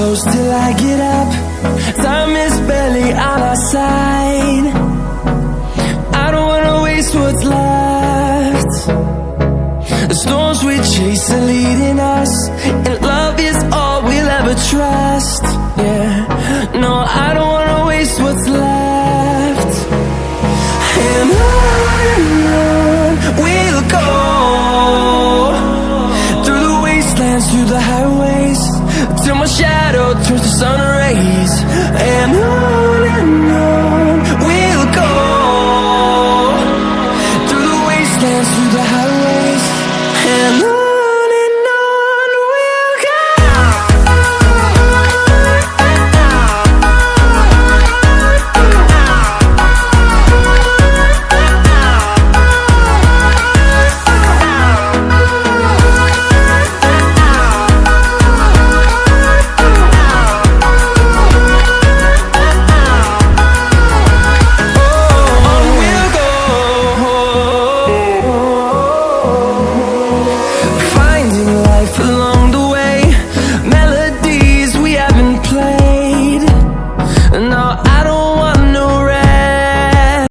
close till I get up. Time is barely on our side. I don't wanna waste what's left. The storms we chase are leading